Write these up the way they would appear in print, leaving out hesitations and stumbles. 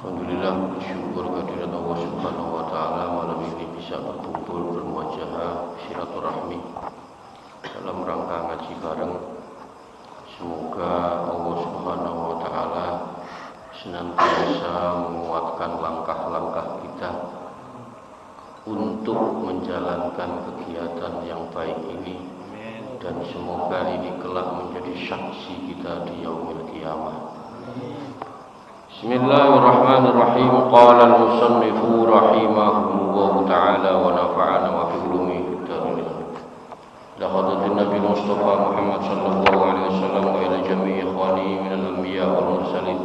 Alhamdulillah, bersyukur kehadirat Allah Subhanahu wa taala malam ini bisa berkumpul bermuajahah silaturahmi dalam rangka ngaji bareng. Semoga Allah Subhanahu wa taala senantiasa menguatkan langkah-langkah kita untuk menjalankan kegiatan yang baik ini, dan semoga ini kelak menjadi saksi kita di yaumil qiyamah. Bismillahirrahmanirrahim. Qala al-musannifu rahimahullahu ta'ala wa nafa'ana wa fi ulumihi fid dharain. Laqad Nabi Mustafa Muhammad sallallahu alaihi wasallam wa ila jami'i ikhwanihi minal anbiya wal mursalin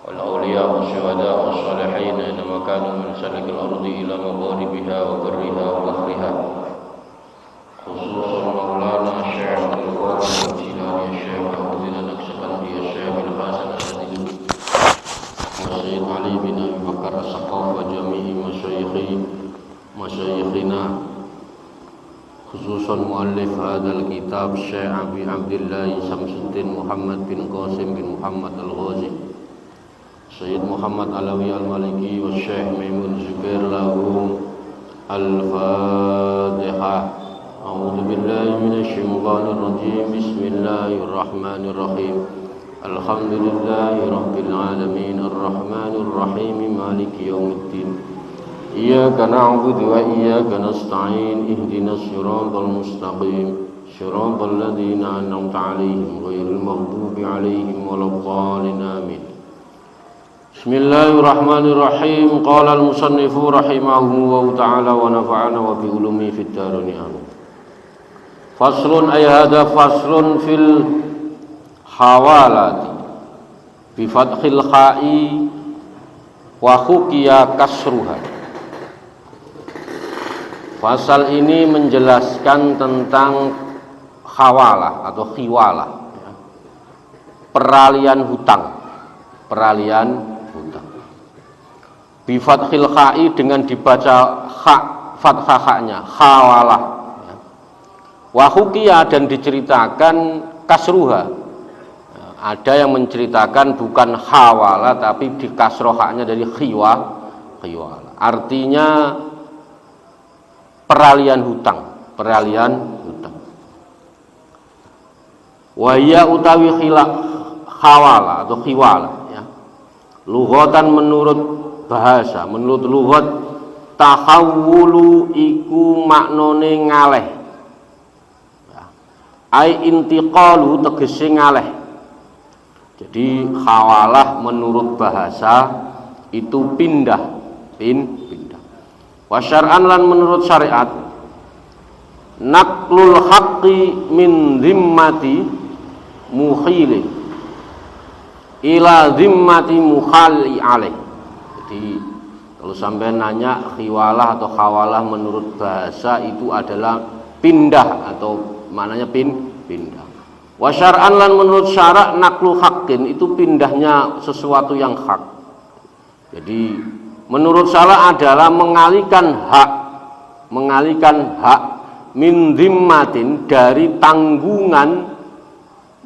wal awliya was syuhada was salihin inma kanu min salikil ardi ila magharibiha wa barriha wa bahriha. Khususan Maulana Syekh Abdul Qadir Jilani, Syekh Abdul Naqsyabandi, Syekh Al-Hasan Al-Sadili, Sayyid Ali bin Abi Bakar As-Saqaf wa jami'i masyayikhina, khususan muallif hadal kitab Syekh Abi Abdullah Samsuddin Muhammad bin Qasim bin Muhammad Al-Ghazi, Sayyid Muhammad Alawi Al-Maliki wa Syekh Maimun Zubair lahum Al-Fatihah. A'udzu billahi minasy syaithanir rajim. Bismillahirrahmanirrahim. Alhamdulillahi rabbil alamin arrahmanir rahim maliki yaumiddin. Iyyaka na'budu wa iyyaka nasta'in ihdinas siratal mustaqim siratal ladzina an'amta 'alaihim ghairil maghdubi 'alaihim waladdallin amin. Bismillahirrahmanirrahim. Qala al-musannifu rahimahullahu ta'ala wa nafa'ana wa bi ulumihi fid dharain amin. Faslun ay hadza faslun fil hawalati bi fathil kha'i wa khuqiya kasruha. Pasal ini menjelaskan tentang hawalah atau khiwalah, peralihan hutang. Bi fathil kha'i dengan dibaca kha, fathah kha-nya, hawalah. Wa khuqiya dan diceritakan kasruha. Ada yang menceritakan bukan hawala tapi di kasrohaknya dari khiwala. Artinya peralihan hutang. Wahya utawi hawala atau khiwala, ya. Lughatan menurut bahasa, menurut lughat, tahawulu iku maknane ngaleh. Ya. Ai intiqalu tegese ngaleh. Jadi hawalah menurut bahasa itu pindah. Wa syar'an lan menurut syariat, naqlul haqqi min zimmati mukhili ila zimmati mukhali alaih. Jadi kalau sampai nanya khiwalah atau hawalah menurut bahasa itu adalah pindah atau maknanya pindah. Wa syar'an lan menurut syarak naqlu haqqin itu pindahnya sesuatu yang hak. Jadi menurut syarak adalah mengalihkan hak min zimmatin dari tanggungan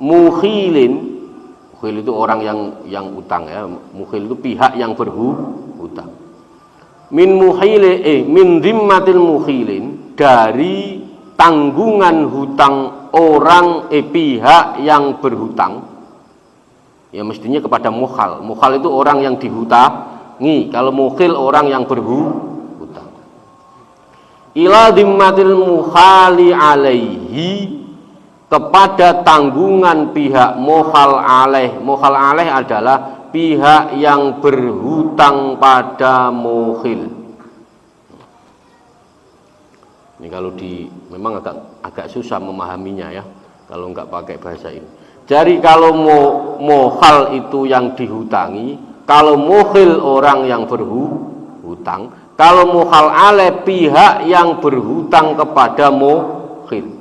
mukhilin. Mukhil itu orang yang utang, ya. Mukhil itu pihak yang berhutang. Min zimmatil mukhilin, dari tanggungan hutang orang pihak yang berhutang, ya mestinya kepada mukhal. Mukhal itu orang yang dihutangi, kalau mukhil orang yang berhutang. Ila dhimmatil mukhali alaihi, kepada tanggungan pihak mukhal alaih. Mukhal alaih adalah pihak yang berhutang pada mukhil. Ini kalau memang agak susah memahaminya, ya, kalau nggak pakai bahasa ini. Jadi kalau mukhal itu yang dihutangi, kalau mukhil orang yang berhutang, kalau mukhal alaih pihak yang berhutang kepada mukhil.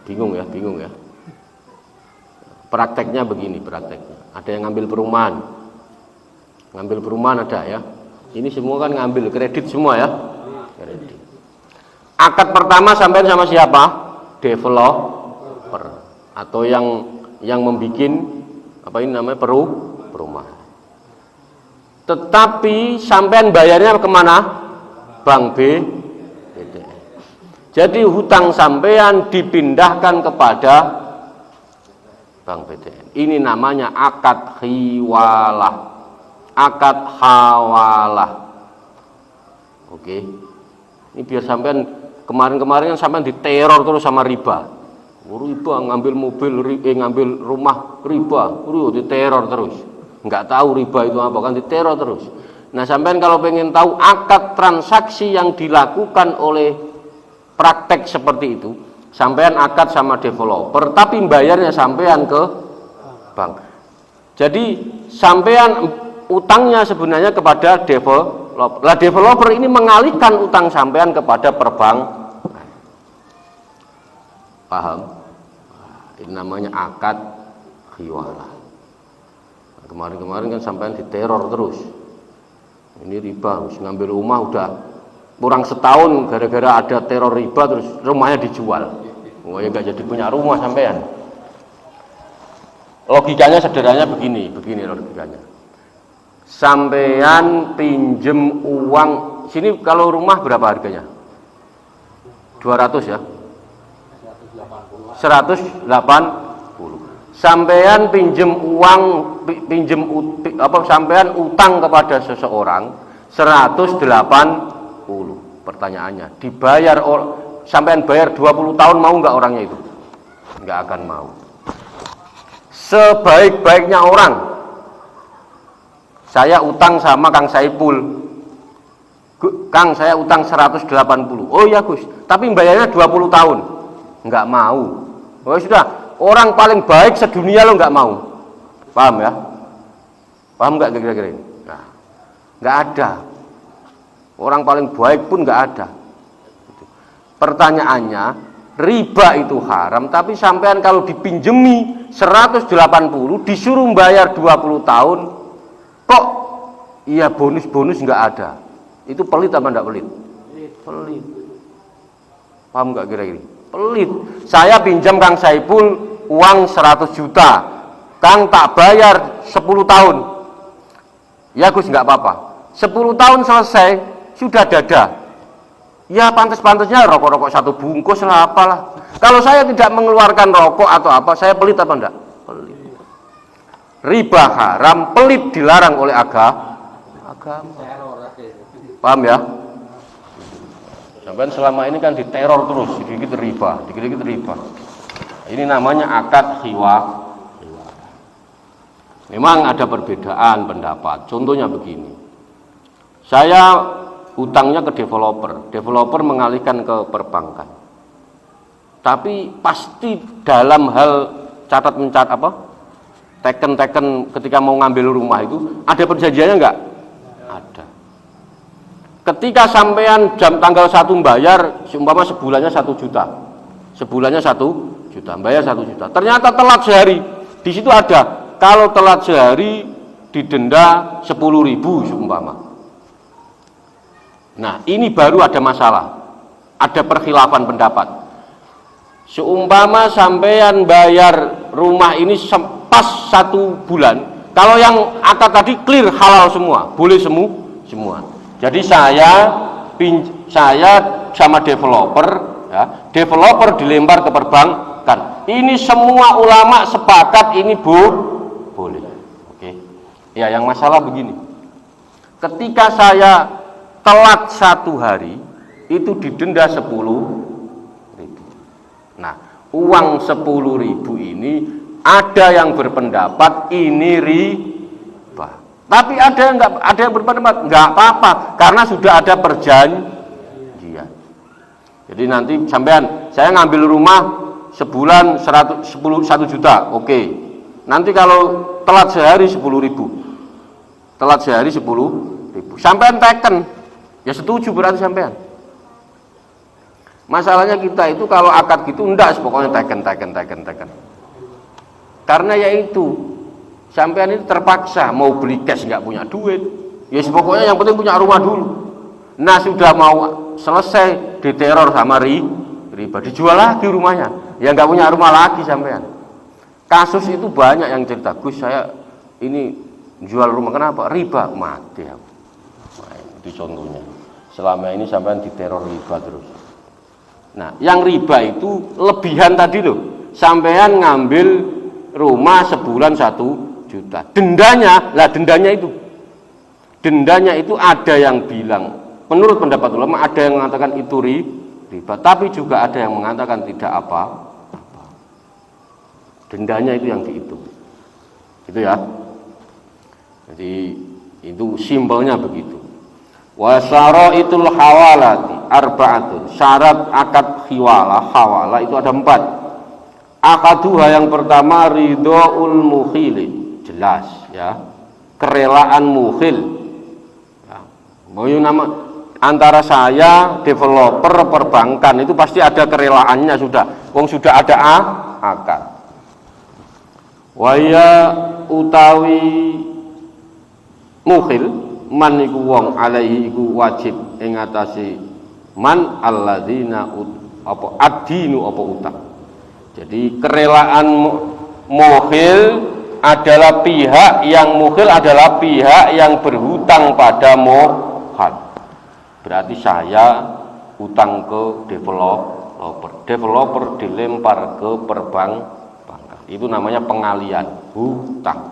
Bingung ya. Prakteknya begini, ada yang ngambil perumahan ada, ya. Ini semua kan ngambil kredit semua, ya. Kredit. Akad pertama sampai sama siapa? Developer atau yang membikin apa ini namanya perumahan. Tetapi sampean bayarnya kemana? Bank BTN. Jadi hutang sampean dipindahkan kepada Bank BTN. Ini namanya akad khiwalah, akad hawalah. Oke. Ini biar sampean kemarin-kemarin kan sampean diteror terus sama riba. Riba ngambil mobil, ngambil rumah riba, diteror terus. Nggak tahu riba itu apa kan, diteror terus. Nah, sampean kalau pengen tahu akad transaksi yang dilakukan oleh praktek seperti itu, sampean akad sama developer, tapi bayarnya sampean ke bank. Jadi sampean utangnya sebenarnya kepada developer. Lah developer ini mengalihkan utang sampean kepada perbankan. Paham? Ini namanya akad khiwalah. Kemarin-kemarin kan sampean diteror terus. Ini riba, harus ngambil rumah udah kurang setahun gara-gara ada teror riba terus rumahnya dijual. Oh ya nggak jadi punya rumah sampean. Logikanya sederhananya begini logikanya. Sampean pinjem uang, sini kalau rumah berapa harganya? 200 ya? 180. Sampean sampean utang kepada seseorang 180. Pertanyaannya, dibayar sampean bayar 20 tahun mau nggak orangnya itu? Nggak akan mau. Sebaik-baiknya orang, saya utang sama Kang Saipul, Kang saya utang 180. Oh ya Gus, tapi bayarnya 20 tahun. Nggak mau. Oh sudah, orang paling baik sedunia lo nggak mau. Paham ya? Paham nggak kira-kira ini? Nah, nggak ada. Orang paling baik pun nggak ada. Pertanyaannya, riba itu haram, tapi sampean kalau dipinjemi 180 disuruh bayar 20 tahun, kok iya bonus-bonus nggak ada. Itu pelit apa enggak pelit? Pelit. Paham nggak kira-kira? Pelit. Saya pinjam Kang Saipul uang 100 juta. Kang tak bayar 10 tahun. Ya Gus nggak apa-apa. 10 tahun selesai, sudah dada. Ya pantas-pantasnya rokok-rokok 1 bungkus lah apalah. Kalau saya tidak mengeluarkan rokok atau apa, saya pelit apa enggak? Pelit. Riba haram, pelit dilarang oleh agama. Paham ya? Sampai selama ini kan diteror terus, dikit-dikit riba, dikit-dikit riba. Ini namanya akad khiwalah. Memang ada perbedaan pendapat. Contohnya begini. Saya hutangnya ke developer mengalihkan ke perbankan. Tapi pasti dalam hal catat-mencatat apa? Teken ketika mau ngambil rumah itu ada perjanjiannya enggak? Ada. Ketika sampean jam tanggal 1 bayar, seumpama sebulannya 1 juta. Sebulannya 1 juta, bayar 1 juta. Ternyata telat sehari. Di situ ada, kalau telat sehari didenda 10.000 seumpama. Nah, ini baru ada masalah. Ada perkhilafan pendapat. Seumpama sampean bayar rumah ini pas 1 bulan, kalau yang akad tadi clear halal semua, boleh semua. Jadi saya sama developer, ya, developer dilempar ke perbankan. Ini semua ulama sepakat ini boleh. Oke. Ya, yang masalah begini. Ketika saya telat 1 hari, itu didenda 10.000. Nah, uang 10.000 ini ada yang berpendapat ini riba. Tapi ada yang berpendapat enggak apa-apa karena sudah ada perjanjian. Jadi nanti sampean saya ngambil rumah sebulan 1 juta, oke. Nanti kalau telat sehari 10.000. Telat sehari 10.000. Sampean teken. Ya setuju berarti sampean. Masalahnya kita itu kalau akad gitu enggak, pokoknya teken. Karena yaitu sampean itu terpaksa mau beli cash nggak punya duit, ya pokoknya yang penting punya rumah dulu. Nah sudah mau selesai diteror sama riba, dijual lagi rumahnya, ya nggak punya rumah lagi sampean. Kasus itu banyak yang cerita, Gus saya ini jual rumah, kenapa? Riba, mati aku. Nah, itu contohnya. Selama ini sampean diteror riba terus. Nah, yang riba itu lebihan tadi loh. Sampean ngambil rumah sebulan 1 juta. Dendanya itu ada yang bilang, menurut pendapat ulama ada yang mengatakan itu riba, tapi juga ada yang mengatakan tidak apa-apa. Dendanya itu yang dihitung. Itu ya. Jadi itu simpelnya begitu. Wa syaraitul hawalati arba'atun. Syarat akad hawala itu ada 4. Akaduha yang pertama ridhoul mukhili. Jelas ya. Kerelaan mukhil. Ya. Mau nama antara saya developer perbankan itu pasti ada kerelaannya sudah. Wong sudah ada akad. Waya utawi mukhil man iku wong alaihi iku wajib ing atase man alladzina apa adinu apa utang. Jadi kerelaan mukhil adalah pihak yang berhutang pada mukhal. Berarti saya utang ke developer dilempar ke perbankan. Itu namanya pengalian hutang.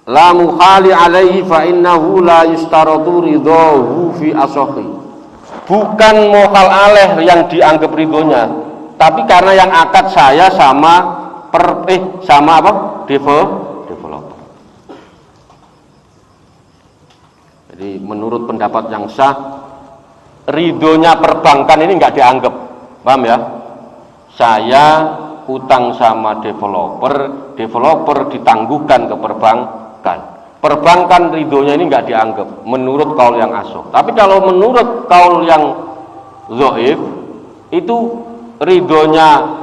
La mukhali alaihi fa innahu la yustaratu ridhahu fi ashahi. Bukan mukhal alaih yang dianggap ridhonya, tapi karena yang akad saya sama developer. Jadi menurut pendapat yang sah, ridhonya perbankan ini enggak dianggap. Paham ya? Saya utang sama developer ditangguhkan ke perbankan. Perbankan ridhonya ini enggak dianggap menurut kaul yang ashah. Tapi kalau menurut kaul yang dhaif itu ridhonya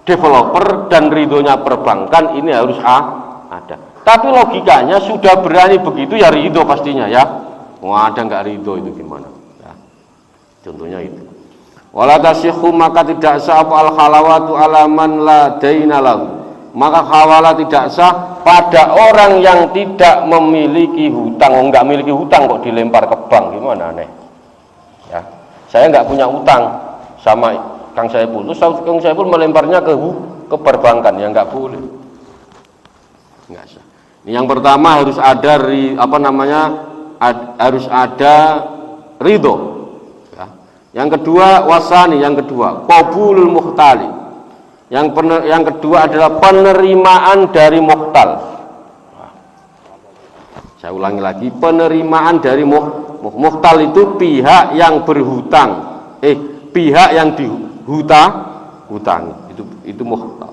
developer dan ridhonya perbankan ini harus ada. Tapi logikanya sudah berani begitu ya ridho pastinya ya. Wah, ada enggak ridho itu gimana? Ya. Contohnya itu. Wala tasihhu maka tidak sah al khalawatu alaman la daina lahu. Maka hawala tidak sah pada orang yang tidak memiliki hutang. Oh, enggak memiliki hutang kok dilempar ke bank, gimana aneh? Ya. Saya enggak punya hutang sama Kang Saipul. Terus Kang Saipul melemparnya ke perbankan, ya enggak boleh. Enggak sah. Ini yang pertama harus ada harus ada ridho. Yang kedua qabulul muhtali. Yang kedua adalah penerimaan dari muhtal. Saya ulangi lagi, penerimaan dari muhtal itu pihak yang berhutang. Pihak yang dihutang itu muhtal.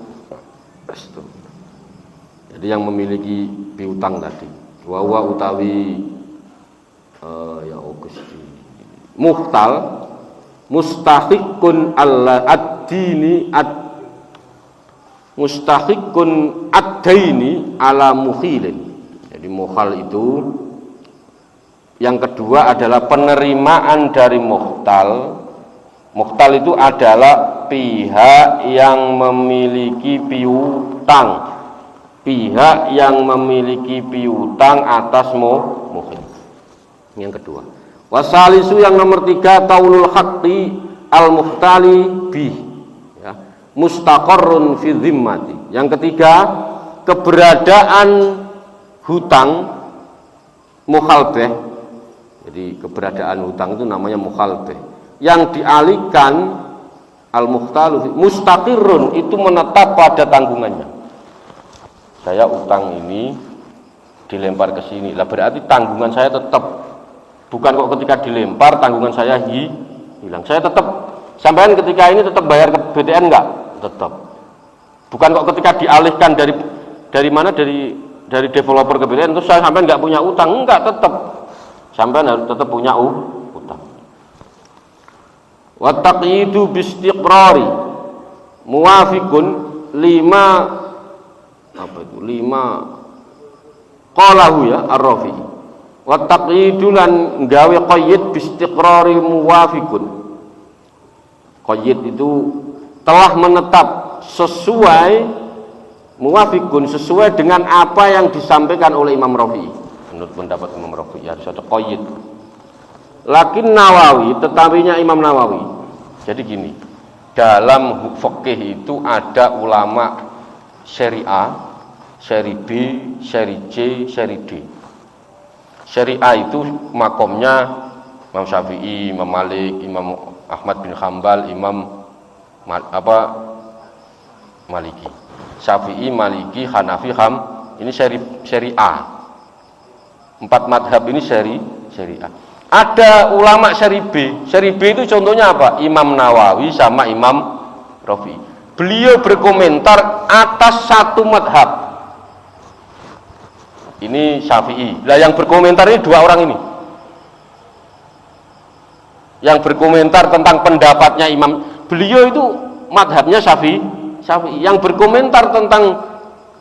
Jadi yang memiliki piutang tadi. Wa utawi muhtal mustahiqun ad-daini ala mukhilin. Jadi mukhal itu yang kedua adalah penerimaan dari muhtal. Muhtal itu adalah pihak yang memiliki piutang. Pihak yang memiliki piutang atas mukhil. Yang kedua. Wasalisu yang nomor 3 taulul haqqi al-muhtali bih ya, mustaqarrun fi dhimmati. Yang ketiga, keberadaan hutang mukhalbeh. Jadi keberadaan hutang itu namanya mukhalbeh. Yang dialihkan al-muhtalu mustaqirrun itu menetap pada tanggungannya. Saya utang ini dilempar ke sini. Lah berarti tanggungan saya tetap. Bukan kok ketika dilempar tanggungan saya hilang. Saya tetap sampean ketika ini tetap bayar ke BTN enggak? Tetap. Bukan kok ketika dialihkan dari mana dari developer ke BTN terus saya sampean enggak punya utang, enggak, tetap. Sampean harus tetap punya utang. Wa taqyidu bistiqrari muwafiqun 5 qalahu ya ar-Rafi'i. Wa taqyidu lan gawe qayyid bistiqrari muwafiqun. Qayyid itu telah menetap sesuai muwafiqun, sesuai dengan apa yang disampaikan oleh Imam Rafi'i. Menurut pendapat Imam Rafi'i harus ada qayyid. Lakin Nawawi, tetapinya Imam Nawawi. Jadi gini, dalam fikih itu ada ulama seri A, seri B, seri C, seri D. Seri A itu makomnya Imam Syafi'i, Imam Malik, Imam Ahmad bin Hambal, Imam Maliki. Syafi'i, Maliki, Hanafi, ini seri A. 4 madhab ini seri A. Ada ulama seri B. Seri B itu contohnya apa? Imam Nawawi sama Imam Rafi'i. Beliau berkomentar atas satu madhab. Ini Syafi'i. Lah yang berkomentar ini 2 orang ini. Yang berkomentar tentang pendapatnya Imam, beliau itu madhabnya Syafi'i. Yang berkomentar tentang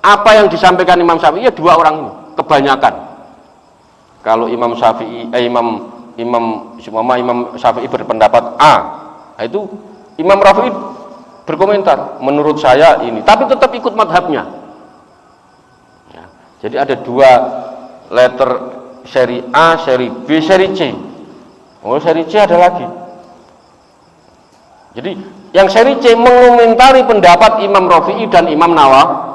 apa yang disampaikan Imam Syafi'i ya 2 orang ini, kebanyakan. Kalau Imam Syafi'i, Imam Syafi'i berpendapat A, itu Imam Rafi'i berkomentar, menurut saya ini, tapi tetap ikut madhabnya. Ya, jadi ada 2 letter seri A, seri B, seri C. Oh, seri C ada lagi. Jadi yang seri C mengomentari pendapat Imam Rafi'i dan Imam Nawawi.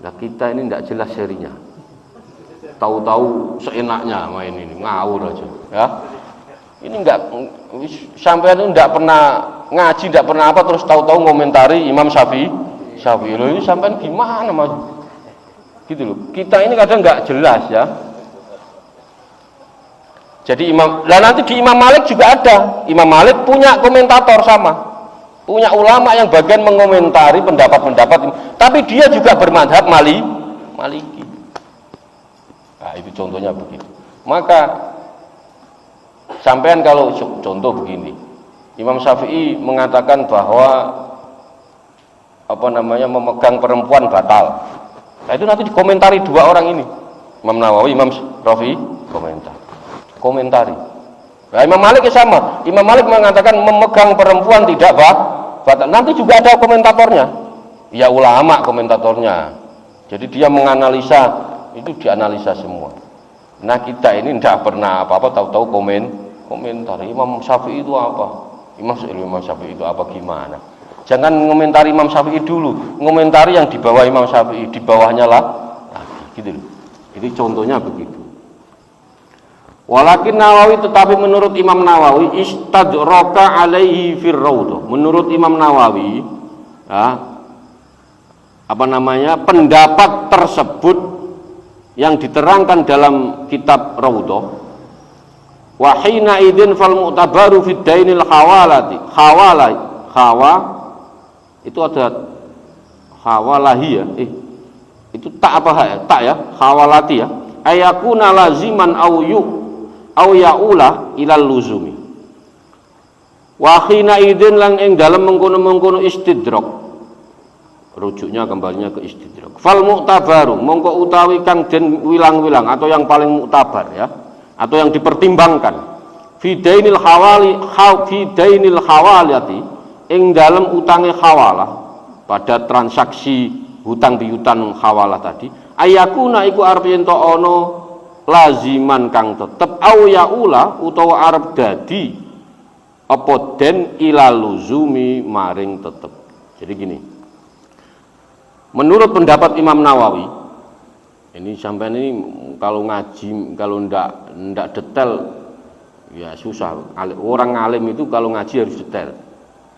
Nah, kita ini tidak jelas serinya. Tahu-tahu seenaknya main ini, ngawur aja, ya. Ini enggak, sampean itu enggak pernah ngaji, enggak pernah apa, terus tahu-tahu ngomentari Imam Syafi'i. Loh, ini sampean gimana, Mas? Gitu loh. Kita ini kadang enggak jelas, ya. Jadi nanti di Imam Malik juga ada. Imam Malik punya komentator sama. Punya ulama yang bagian mengomentari pendapat-pendapat, tapi dia juga bermadhab Maliki. Nah, itu contohnya begitu. Maka sampean kalau contoh begini, Imam Syafi'i mengatakan bahwa memegang perempuan batal. Nah, itu nanti dikomentari 2 orang ini, Imam Nawawi, Imam Rafi'i komentari. Nah, Imam Malik sama. Imam Malik mengatakan memegang perempuan tidak batal. Nanti juga ada komentatornya. Ya ulama komentatornya. Jadi dia menganalisa, itu dianalisa semua. Nah, kita ini tidak pernah apa-apa, tahu-tahu komentar Imam Syafi'i itu apa, Imam Syafi'i itu apa, gimana. Jangan mengomentari Imam Syafi'i dulu, mengomentari yang di bawah Imam Syafi'i, di bawahnya lah gitu loh. Jadi contohnya begitu. Walakin Nawawi, tetapi menurut Imam Nawawi, istadraka alaihi fir raudhah. Menurut Imam Nawawi, pendapat tersebut yang diterangkan dalam kitab Raudhah, wa hina idzin fal mu'tabaru fid dainil khawalati. Itu ada khawalahi ya. Itu tak apa ya? Tak ya, khawalati ya. Ayakuna laziman au yaula ilal luzumi. Wa hina idzin lang ing dalem mengkono-mengkono istidrak. Rujuknya kembalinya ke istidrak. Fal mu'tabaru, mongko utawi kang den wilang-wilang atau yang paling muktabar ya, atau yang dipertimbangkan. Fi dainil khawalati, ing dalem utange khawalah, pada transaksi hutang piutang khawalah tadi, ayakuna iku arep yen to ana laziman kang tetep au yaula utawa arep dadi apa den ila luzumi maring tetep. Jadi gini, menurut pendapat Imam Nawawi, ini sampai ini kalau ngaji, kalau ndak detail ya susah. Orang alim itu kalau ngaji harus detail.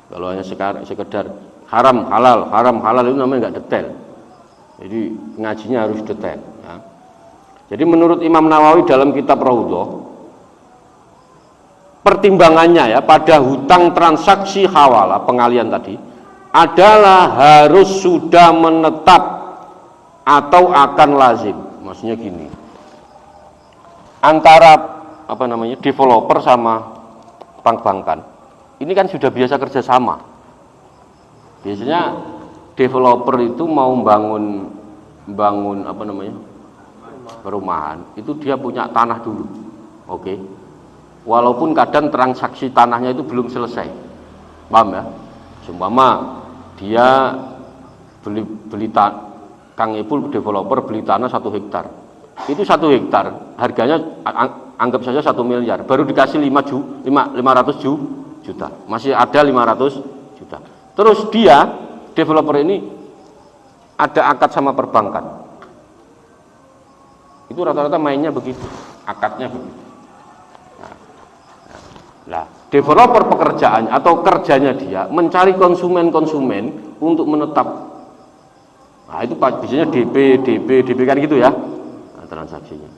Kalau hanya sekedar haram halal itu namanya nggak detail. Jadi ngajinya harus detail. Ya. Jadi menurut Imam Nawawi dalam kitab Raudhah, pertimbangannya ya pada hutang transaksi hawalah pengalian tadi adalah harus sudah menetap atau akan lazim. Maksudnya gini, antara developer sama bank-bankan ini kan sudah biasa kerjasama. Biasanya developer itu mau bangun perumahan, itu dia punya tanah dulu. Oke. Walaupun kadang transaksi tanahnya itu belum selesai. Paham ya? Seumpama dia Kang Ipul developer beli tanah 1 hektar. Itu 1 hektar harganya anggap saja 1 miliar, baru dikasih 500 juta. Masih ada 500 juta. Terus dia developer ini ada akad sama perbankan. Itu rata-rata mainnya begitu, akadnya begitu. Nah, developer pekerjaannya atau kerjanya dia mencari konsumen-konsumen untuk menetap. Nah, itu biasanya DP kan gitu ya, nah, transaksinya.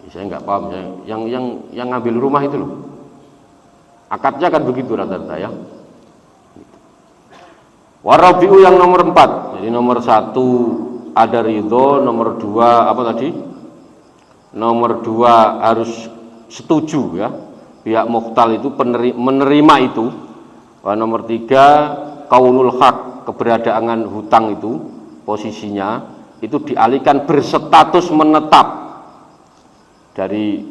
Saya nggak paham, yang ngambil rumah itu loh. Akadnya kan begitu rata-rata ya. Warabi'u yang nomor 4. Jadi nomor 1 ada ridho, nomor 2 apa tadi? Nomor 2 harus setuju ya. Pihak mukhtal itu menerima itu. Nomor 3 kaunul hak, keberadaan hutang itu posisinya itu dialihkan berstatus menetap dari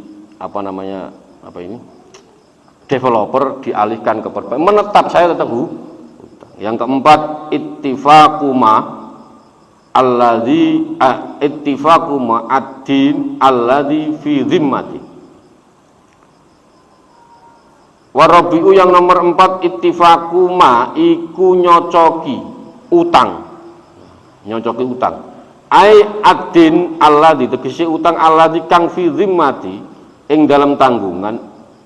developer dialihkan ke perbankan, menetap, saya tetap hutang. Yang keempat ittifaquma ad-din alladzi fi dhimmati. Warabi'u yang nomor 4 ittifaquma iku nyocoki utang. Nyocoki utang. Ai ad-din alladzi tegese utang alladzi kang fi dhimmati ing dalam tanggungan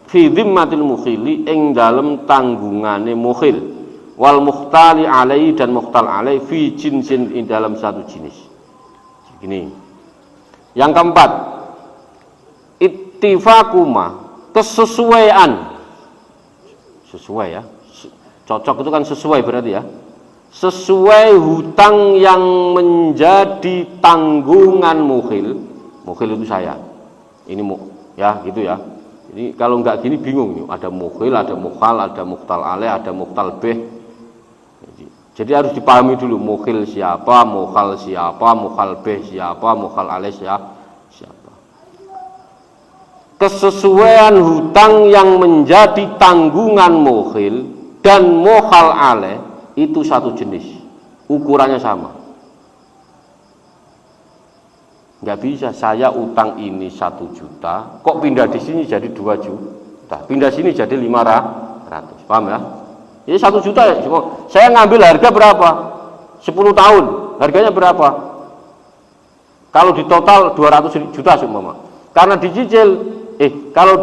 fi dhimmatil mukhili ing dalam tanggungane mukhil. Wal mukhtali alai dan mukhtal alai fi jinsin in dalam satu jenis. Begini. Yang keempat, ittifaquma, kesesuaian. Sesuai ya. Cocok itu kan sesuai berarti ya. Sesuai hutang yang menjadi tanggungan mukhil. Mukhil itu saya. Ini ya gitu ya. Ini kalau enggak gini bingung nih. Ada mukhil, ada mukhal, ada mukhtal alai, ada mukhtal bih. Jadi harus dipahami dulu mukhil siapa, mukhal siapa, mukhal bih siapa, mukhal alih siapa. Kesesuaian hutang yang menjadi tanggungan mukhil dan mukhal alih itu satu jenis, ukurannya sama. Nggak bisa saya utang ini 1 juta, kok pindah di sini jadi 2 juta, pindah sini jadi 500, paham ya? Jadi 1 juta ya, saya ngambil harga berapa? 10 tahun, harganya berapa? Kalau di total 200 juta seumpama. Karena dicicil, kalau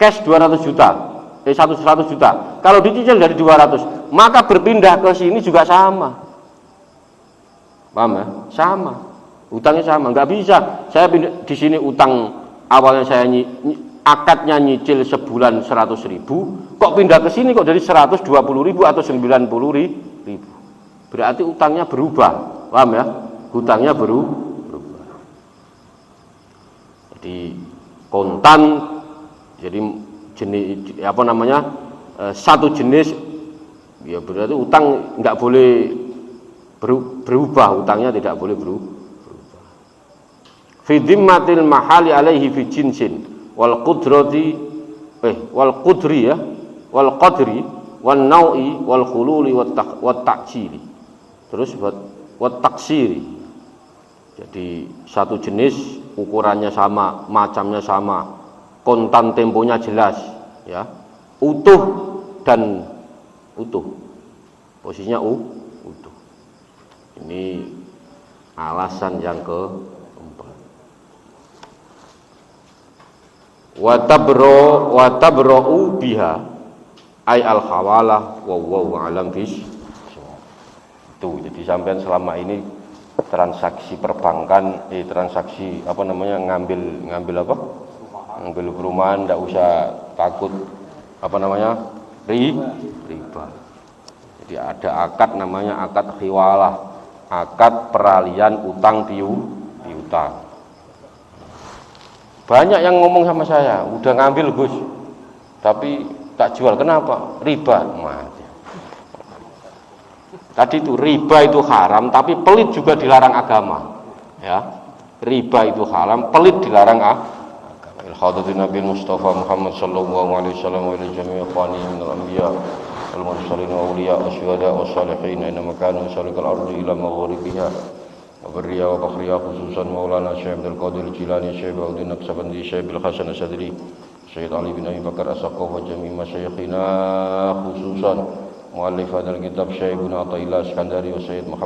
cash 200 juta, 100 juta. Kalau dicicil dari 200, maka berpindah ke sini juga sama. Paham ya? Sama. Utangnya sama, nggak bisa. Saya pindah di sini utang awalnya saya akadnya nyicil sebulan 100.000, kok pindah ke sini kok dari 120.000 atau 90.000? Berarti utangnya berubah, paham ya? Hutangnya berubah. Jadi kontan, jadi jenis satu jenis, ya berarti utang nggak boleh berubah, utangnya tidak boleh berubah. Fi dhimmatil mahali alaihi fi jinsin wal qudri wal qadri wan nau'i wal khululi wat ta'jili. Terus wat taksiri. Jadi satu jenis, ukurannya sama, macamnya sama, kontan temponya jelas ya. Utuh dan utuh. Posisinya utuh. Ini alasan yang keempat. Wa tabra'u biha ay al hawalah wa huwa alam bis. Itu jadi sampean selama ini transaksi perbankan transaksi ngambil perumahan enggak usah takut riba. Jadi ada akad namanya akad khiwalah, akad peralihan utang piutang. Banyak yang ngomong sama saya, udah ngambil Gus, tapi tak jual. Kenapa? Riba. Mati. Tadi itu riba itu haram, tapi pelit juga dilarang agama. Ya, riba itu haram, pelit dilarang agama. Al-Hadratin Nabi Mustafa Muhammad sallallahu alaihi wasallam wa jami'i ikhwani minal anbiya والمرسلين وأولياء والشهداء والصالحين إنما كانوا يسلك الأرض إلى مغاربها وبرها وبحرها خصوصا مولانا الشيخ عبد القادر الجيلاني الشيخ عبد النقشبندي الشيخ الحسن الشاذلي الشيخ علي بن أبي بكر السقاف وجميع مشايخنا خصوصا مؤلف هذا الكتاب الشيخ ابن عطية الله الإسكندري والسيد محمد